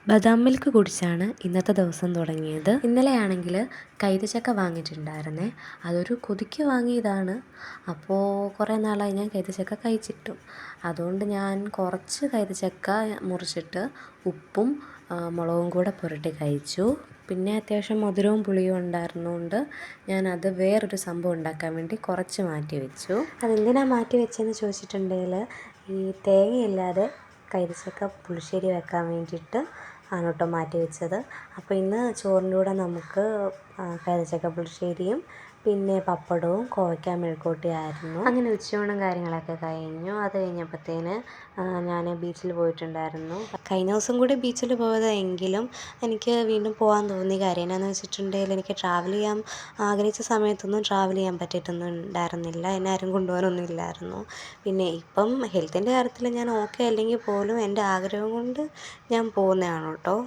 ബദാം മിൽക്ക് കുടിച്ചാണ് ഇന്നത്തെ ദിവസം തുടങ്ങിയത്. ഇന്നലെയാണെങ്കിൽ കൈതച്ചക്ക വാങ്ങിയിട്ടുണ്ടായിരുന്നേ. അതൊരു കൊതിക്ക് വാങ്ങിയതാണ്. അപ്പോൾ കുറേ നാളായി ഞാൻ കൈതച്ചക്ക കഴിച്ചിട്ടും. അതുകൊണ്ട് ഞാൻ കുറച്ച് കൈതച്ചക്ക മുറിച്ചിട്ട് ഉപ്പും മുളകും കൂടെ പുരട്ടി കഴിച്ചു. പിന്നെ അത്യാവശ്യം മധുരവും പുളിയും ഉണ്ടായിരുന്നതുകൊണ്ട് ഞാനത് വേറൊരു സംഭവം ഉണ്ടാക്കാൻ വേണ്ടി കുറച്ച് മാറ്റി വെച്ചു. അതെന്തിനാണ് മാറ്റി വെച്ചതെന്ന് ചോദിച്ചിട്ടുണ്ടെങ്കിൽ ഈ തേങ്ങയില്ലാതെ കൈതച്ചക്ക പുളിശ്ശേരി വെക്കാൻ വേണ്ടിയിട്ട് ആണ് കേട്ടോ മാറ്റി വെച്ചത്. അപ്പോൾ ഇന്ന് ചോറിൻ്റെ കൂടെ നമുക്ക് കൈതച്ചക്ക പുളിശ്ശേരിയും പിന്നെ പപ്പടവും കോവയ്ക്ക മെഴുക്കുവരട്ടിയായിരുന്നു. അങ്ങനെ ഉച്ചയൂണും കാര്യങ്ങളൊക്കെ കഴിഞ്ഞു. അത് കഴിഞ്ഞപ്പോഴത്തേന് ഞാൻ ബീച്ചിൽ പോയിട്ടുണ്ടായിരുന്നു. കഴിഞ്ഞ ദിവസം കൂടി ബീച്ചിൽ പോയതെങ്കിലും എനിക്ക് വീണ്ടും പോകാൻ തോന്നിയ കാര്യം എന്നാന്ന് വെച്ചിട്ടുണ്ടെങ്കിൽ എനിക്ക് ട്രാവൽ ചെയ്യാൻ ആഗ്രഹിച്ച സമയത്തൊന്നും ട്രാവൽ ചെയ്യാൻ പറ്റിയിട്ടൊന്നും ഉണ്ടായിരുന്നില്ല. എന്നെ ആരും കൊണ്ടുപോകാനൊന്നും ഇല്ലായിരുന്നു. പിന്നെ ഇപ്പം ഹെൽത്തിൻ്റെ കാര്യത്തിൽ ഞാൻ ഓക്കെ അല്ലെങ്കിൽ പോലും എൻ്റെ ആഗ്രഹം കൊണ്ട് ഞാൻ പോകുന്നതാണ് കേട്ടോ.